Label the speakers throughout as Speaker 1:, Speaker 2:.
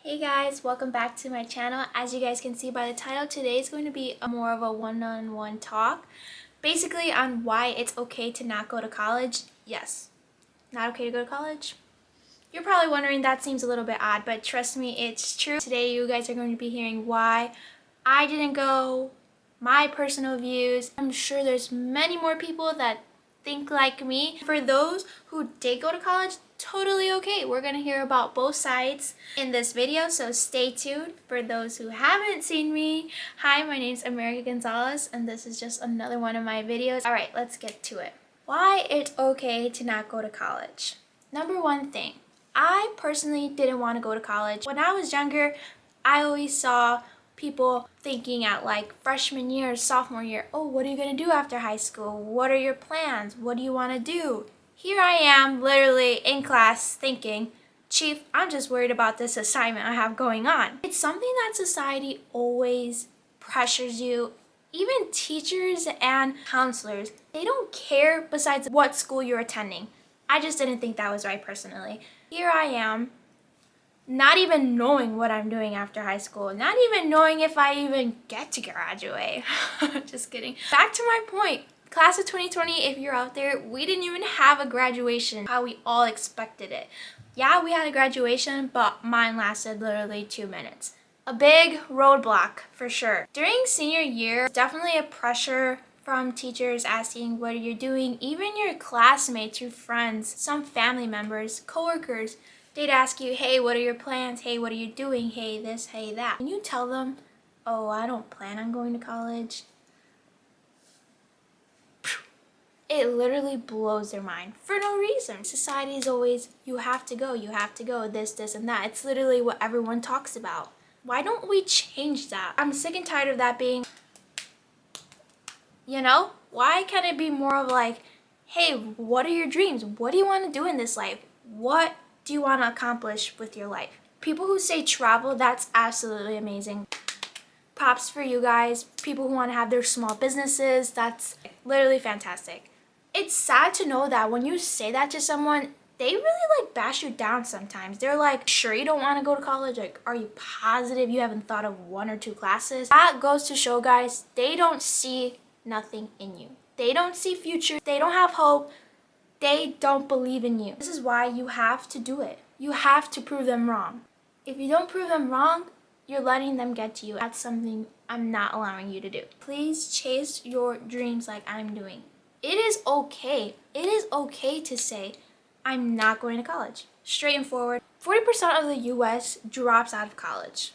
Speaker 1: Hey guys, welcome back to my channel. As you guys can see by the title, today is going to be more of a one-on-one talk, basically on why it's okay to not go to college. Yes, not okay to go to college. You're probably wondering, that seems a little bit odd, but trust me, it's true. Today you guys are going to be hearing why I didn't go, my personal views. I'm sure there's many more people that think like me. For those who did go to college, totally okay. We're gonna hear about both sides in this video, so stay tuned. For those who haven't seen me, hi, my name's America Gonzalez, and this is just another one of my videos. All right, let's get to it. Why it's okay to not go to college. Number one thing, I personally didn't want to go to college. When I was younger, I always saw people thinking at like freshman year, sophomore year, oh, what are you gonna do after high school? What are your plans? What do you want to do? Here I am literally in class thinking, Chief, I'm just worried about this assignment I have going on. It's something that society always pressures you. Even teachers and counselors, they don't care besides what school you're attending. I just didn't think that was right personally. Here I am, not even knowing what I'm doing after high school, not even knowing if I even get to graduate. Just kidding. Back to my point. Class of 2020, if you're out there, we didn't even have a graduation how we all expected it. Yeah, we had a graduation, but mine lasted literally 2 minutes. A big roadblock for sure. During senior year, definitely a pressure from teachers asking what you're doing, even your classmates, your friends, some family members, coworkers. They'd ask you, hey, what are your plans? Hey, what are you doing? Hey, this, hey, that. When you tell them, oh, I don't plan on going to college, it literally blows their mind for no reason. Society is always, you have to go, this, and that. It's literally what everyone talks about. Why don't we change that? I'm sick and tired of that being, why can't it be more of like, hey, what are your dreams? What do you want to do in this life? What do you want to accomplish with your life? People who say travel, that's absolutely amazing. Props for you guys. People who want to have their small businesses, that's literally fantastic. It's sad to know that when you say that to someone, they really like bash you down sometimes. They're like, sure you don't want to go to college? Like, are you positive you haven't thought of 1 or 2 classes? That goes to show, guys, they don't see nothing in you. They don't see future. They don't have hope. They don't believe in you. This is why you have to do it. You have to prove them wrong. If you don't prove them wrong, you're letting them get to you. That's something I'm not allowing you to do. Please chase your dreams like I'm doing. It is okay. It is okay to say, I'm not going to college. Straight and forward. 40% of the US drops out of college.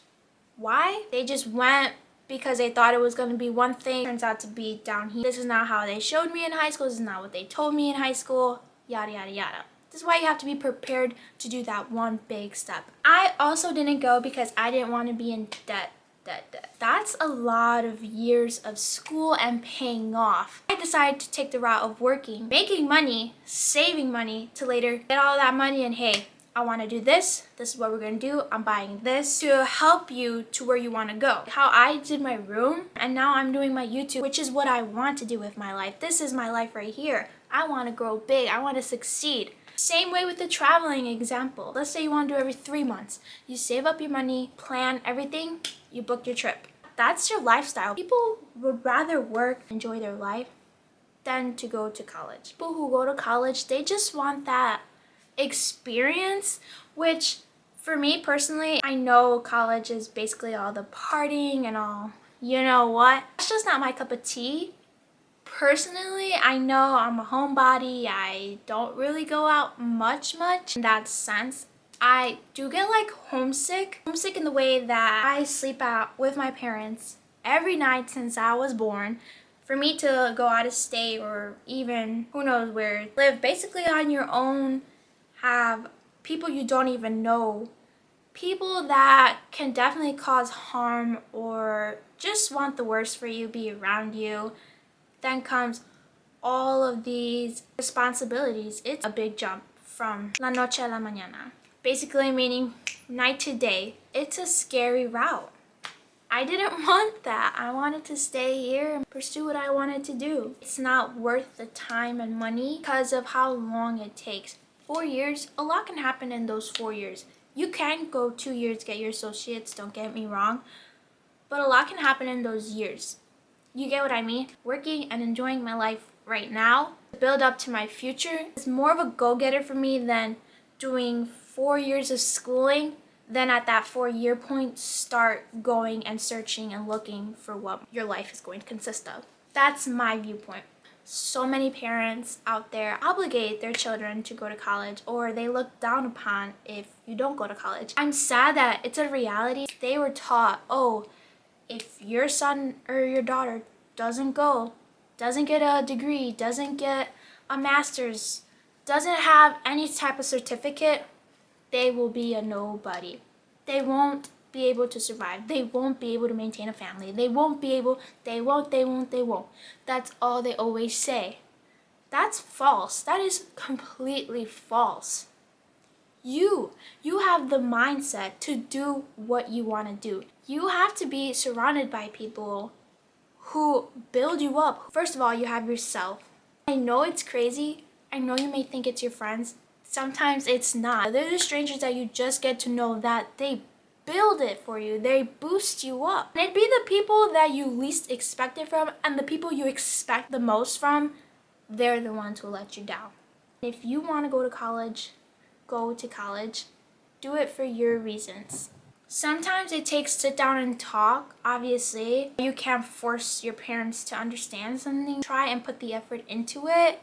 Speaker 1: Why? They just went because they thought it was going to be one thing. Turns out to be down here. This is not how they showed me in high school. This is not what they told me in high school. Yada, yada, yada. This is why you have to be prepared to do that one big step. I also didn't go because I didn't want to be in debt. That's a lot of years of school and paying off. I decided to take the route of working, making money, saving money to later get all that money and hey, I want to do this. This is what we're going to do. I'm buying this to help you to where you want to go. How I did my room and now I'm doing my YouTube, which is what I want to do with my life. This is my life right here. I want to grow big. I want to succeed. Same way with the traveling example. Let's say you want to do every 3 months. You save up your money, plan everything, you book your trip. That's your lifestyle. People would rather work, enjoy their life than to go to college. People who go to college, they just want that experience, which for me personally, I know college is basically all the partying and all, you know what? That's just not my cup of tea. Personally, I know I'm a homebody. I don't really go out much in that sense. I do get like homesick in the way that I sleep out with my parents every night since I was born. For me to go out of state or even who knows where, live basically on your own, have people you don't even know, people that can definitely cause harm or just want the worst for you be around you. Then comes all of these responsibilities. It's a big jump from la noche a la mañana. Basically meaning night to day. It's a scary route. I didn't want that. I wanted to stay here and pursue what I wanted to do. It's not worth the time and money because of how long it takes. 4 years, a lot can happen in those 4 years. You can go 2 years to get your associates, don't get me wrong, but a lot can happen in those years. You get what I mean? Working and enjoying my life right now to build up to my future is more of a go-getter for me than doing 4 years of schooling. Then at that 4-year point, start going and searching and looking for what your life is going to consist of. That's my viewpoint. So many parents out there obligate their children to go to college, or they look down upon if you don't go to college. I'm sad that it's a reality. They were taught, oh, if your son or your daughter doesn't get a degree, doesn't get a master's, doesn't have any type of certificate, they will be a nobody. They won't be able to survive. They won't be able to maintain a family. They won't. That's all they always say. That's false. That is completely false. You have the mindset to do what you want to do. You have to be surrounded by people who build you up. First of all, you have yourself. I know it's crazy. I know you may think it's your friends. Sometimes it's not. They're the strangers that you just get to know that they build it for you. They boost you up. And it'd be the people that you least expect it from, and the people you expect the most from, they're the ones who let you down. If you want to go to college, go to college. Do it for your reasons. Sometimes it takes sit down and talk, obviously. You can't force your parents to understand something. Try and put the effort into it.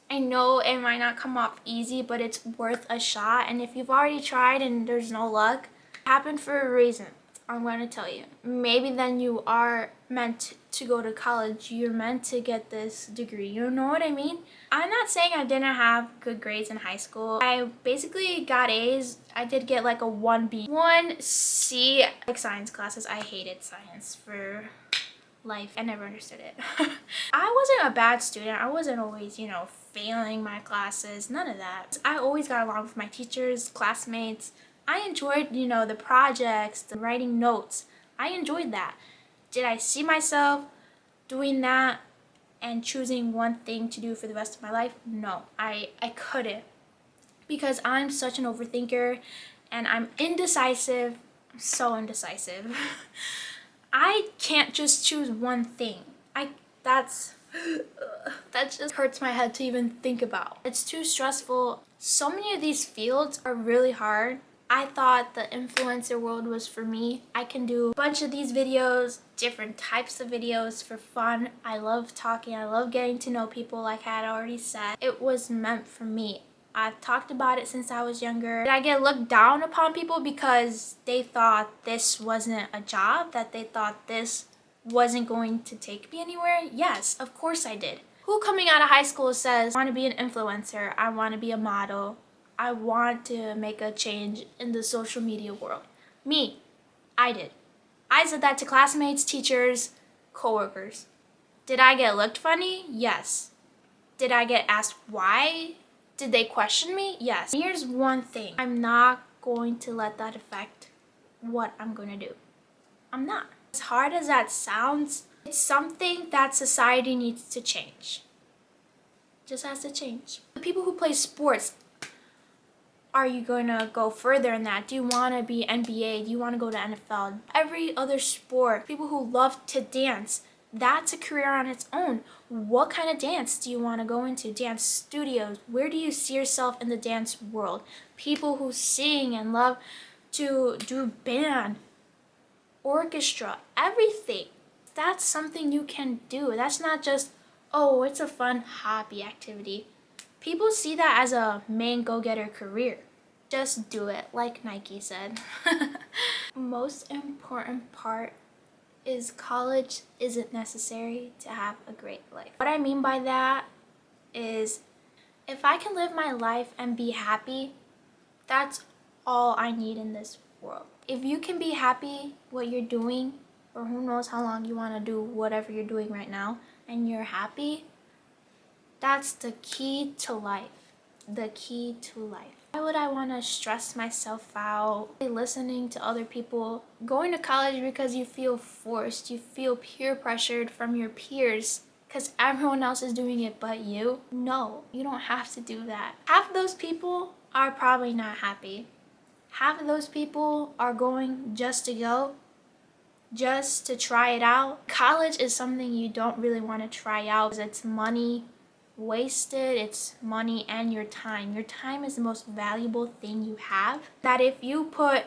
Speaker 1: I know it might not come off easy, but it's worth a shot. And if you've already tried and there's no luck, it happened for a reason. I'm going to tell you. Maybe then you are meant to go to college. You're meant to get this degree. You know what I mean? I'm not saying I didn't have good grades in high school. I basically got A's. I did get like a 1B, 1C. Like science classes, I hated science for life. I never understood it. I wasn't a bad student. I wasn't always, failing my classes. None of that. I always got along with my teachers, classmates. I enjoyed, the projects, the writing notes. I enjoyed that. Did I see myself doing that and choosing one thing to do for the rest of my life? No, I couldn't, because I'm such an overthinker and I'm indecisive. I'm so indecisive. I can't just choose one thing. That just hurts my head to even think about. It's too stressful. So many of these fields are really hard. I thought the influencer world was for me. I can do a bunch of these videos, different types of videos for fun. I love talking. I love getting to know people, like I had already said. It was meant for me. I've talked about it since I was younger. Did I get looked down upon people because they thought this wasn't a job, that they thought this wasn't going to take me anywhere? Yes, of course I did. Who coming out of high school says, I want to be an influencer, I want to be a model, I want to make a change in the social media world? Me. I did. I said that to classmates, teachers, coworkers. Did I get looked funny? Yes. Did I get asked why? Did they question me? Yes. Here's one thing. I'm not going to let that affect what I'm going to do. I'm not. As hard as that sounds, it's something that society needs to change. Just has to change. The people who play sports, are you going to go further in that? Do you want to be NBA? Do you want to go to NFL? Every other sport, people who love to dance, that's a career on its own. What kind of dance do you want to go into? Dance studios. Where do you see yourself in the dance world? People who sing and love to do band, orchestra, everything. That's something you can do. That's not just, oh, it's a fun hobby activity. People see that as a main go-getter career. Just do it, like Nike said. Most important part is college isn't necessary to have a great life. What I mean by that is, if I can live my life and be happy, that's all I need in this world. If you can be happy what you're doing, or who knows how long you want to do whatever you're doing right now, and you're happy, that's the key to life. The key to life. Why would I want to stress myself out listening to other people? Going to college because you feel forced, you feel peer pressured from your peers because everyone else is doing it but you? No, you don't have to do that. Half of those people are probably not happy. Half of those people are going just to go, just to try it out. College is something you don't really want to try out because it's money wasted, it's money and your time. Your time is the most valuable thing you have. That if you put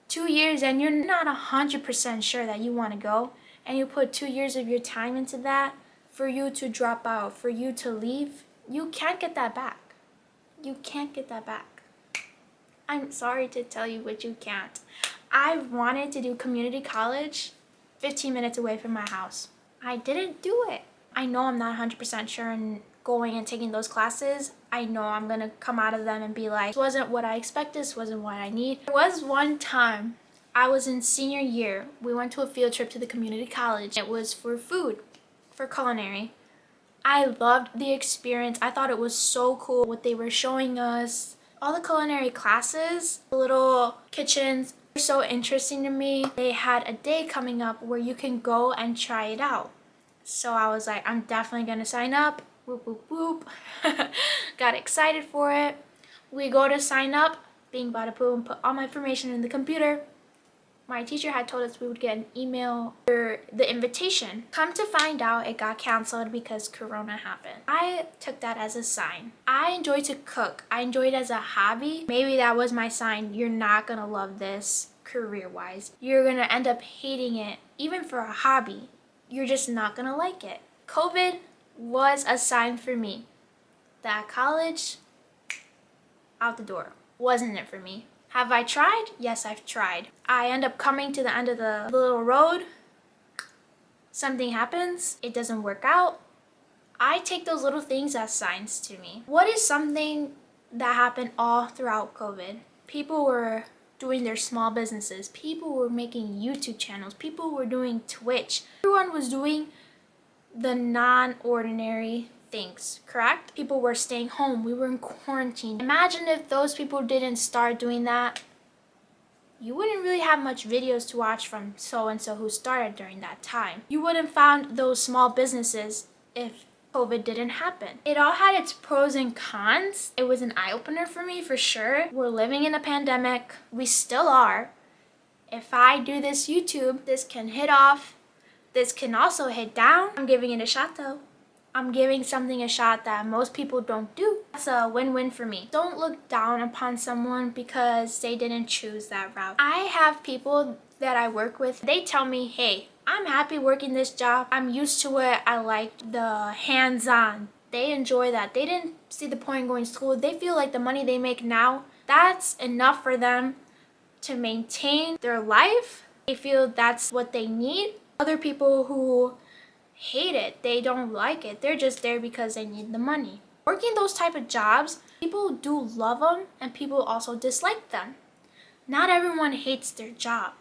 Speaker 1: 2 years and you're not 100% sure that you want to go, and you put 2 years of your time into that, for you to drop out, for you to leave, you can't get that back. You can't get that back. I'm sorry to tell you, but you can't. I wanted to do community college 15 minutes away from my house. I didn't do it. I know I'm not 100% sure in going and taking those classes. I know I'm gonna come out of them and be like, this wasn't what I expected, this wasn't what I need. There was one time, I was in senior year. We went to a field trip to the community college. It was for food, for culinary. I loved the experience. I thought it was so cool what they were showing us. All the culinary classes, the little kitchens, were so interesting to me. They had a day coming up where you can go and try it out. So I was like, I'm definitely gonna sign up. Whoop, whoop, whoop. Got excited for it. We go to sign up, bing, bada, boom, put all my information in the computer. My teacher had told us we would get an email for the invitation. Come to find out, it got canceled because Corona happened. I took that as a sign. I enjoy to cook. I enjoy it as a hobby. Maybe that was my sign. You're not gonna love this career-wise. You're gonna end up hating it, even for a hobby. You're just not gonna like it. COVID was a sign for me that college, out the door. Wasn't it for me? Have I tried? Yes, I've tried. I end up coming to the end of the little road. Something happens. It doesn't work out. I take those little things as signs to me. What is something that happened all throughout COVID? People were doing their small businesses. People were making YouTube channels. People were doing Twitch. Everyone was doing the non-ordinary things, correct? People were staying home. We were in quarantine. Imagine if those people didn't start doing that. You wouldn't really have much videos to watch from so-and-so who started during that time. You wouldn't found those small businesses if COVID didn't happen. It all had its pros and cons. It was an eye-opener for me, for sure. We're living in a pandemic. We still are. If I do this YouTube, this can hit off. This can also hit down. I'm giving it a shot though. I'm giving something a shot that most people don't do. That's a win-win for me. Don't look down upon someone because they didn't choose that route. I have people that I work with, they tell me, hey, I'm happy working this job. I'm used to it. I like the hands-on. They enjoy that. They didn't see the point in going to school. They feel like the money they make now, that's enough for them to maintain their life. They feel that's what they need. Other people who hate it, they don't like it, they're just there because they need the money. Working those type of jobs, people do love them and people also dislike them. Not everyone hates their job.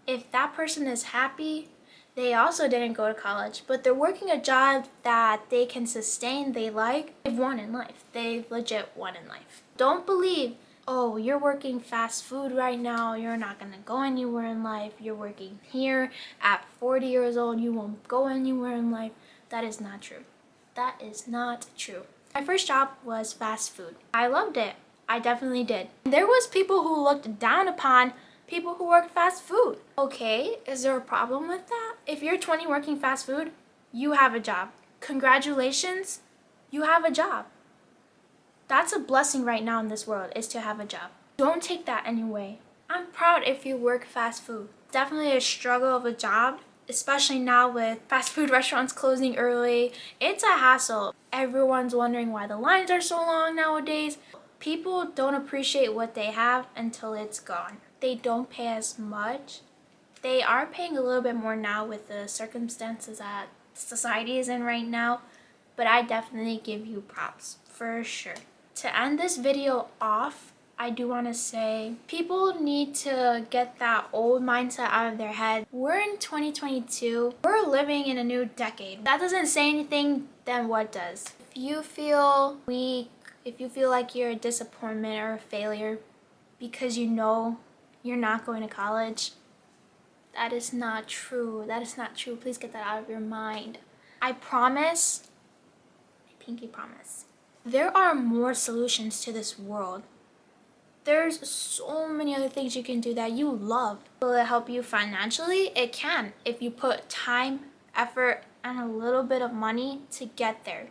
Speaker 1: If that person is happy, they also didn't go to college, but they're working a job that they can sustain, they like, they've won in life. They've legit won in life. Don't believe, oh, you're working fast food right now, you're not gonna go anywhere in life, you're working here at 40 years old, you won't go anywhere in life. That is not true. That is not true. My first job was fast food. I loved it. I definitely did. There was people who looked down upon people who worked fast food. Okay, is there a problem with that? If you're 20 working fast food, you have a job. Congratulations, you have a job. That's a blessing right now in this world, is to have a job. Don't take that anyway. I'm proud if you work fast food. Definitely a struggle of a job, especially now with fast food restaurants closing early. It's a hassle. Everyone's wondering why the lines are so long nowadays. People don't appreciate what they have until it's gone. They don't pay as much. They are paying a little bit more now with the circumstances that society is in right now, but I definitely give you props, for sure. To end this video off, I do want to say people need to get that old mindset out of their head. We're in 2022. We're living in a new decade. That doesn't say anything, then what does? If you feel weak, if you feel like you're a disappointment or a failure because you know you're not going to college, that is not true. That is not true. Please get that out of your mind. I promise, I pinky promise, there are more solutions to this world. There's so many other things you can do that you love. Will it help you financially? It can, if you put time, effort, and a little bit of money to get there.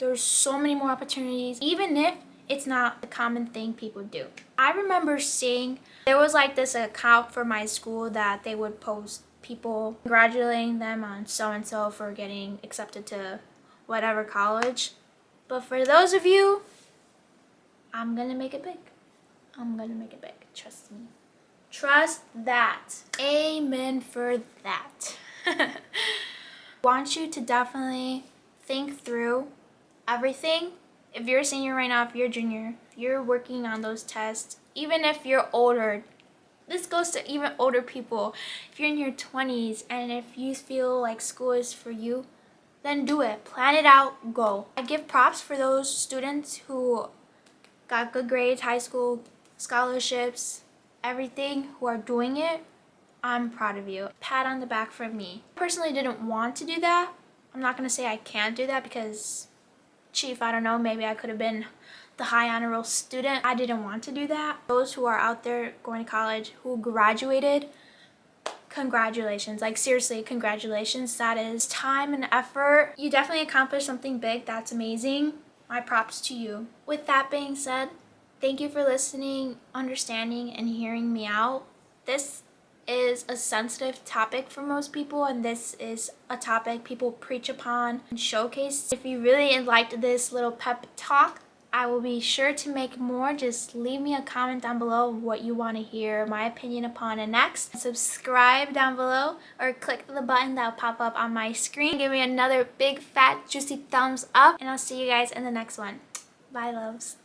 Speaker 1: There's so many more opportunities, even if it's not the common thing people do. I remember seeing, there was like this account for my school that they would post people congratulating them on so-and-so for getting accepted to whatever college. But for those of you, I'm gonna make it big. I'm gonna make it big, trust me. Trust that. Amen for that. Want you to definitely think through everything. If you're a senior right now, if you're a junior, if you're working on those tests, even if you're older, this goes to even older people. If you're in your 20s and if you feel like school is for you, then do it. Plan it out, go. I give props for those students who got good grades, high school, scholarships, everything, who are doing it. I'm proud of you. Pat on the back from me. I personally didn't want to do that. I'm not gonna say I can't do that because, chief, I don't know, maybe I could have been the high honor roll student. I didn't want to do that. Those who are out there going to college, who graduated, congratulations. Like seriously, congratulations. That is time and effort. You definitely accomplished something big. That's amazing. My props to you. With that being said, thank you for listening, understanding, and hearing me out. This is a sensitive topic for most people, and this is a topic people preach upon and showcase. If you really liked this little pep talk, I will be sure to make more. Just leave me a comment down below what you want to hear my opinion upon it next. Subscribe down below or click the button that will pop up on my screen. Give me another big fat juicy thumbs up, and I'll see you guys in the next one. Bye, loves.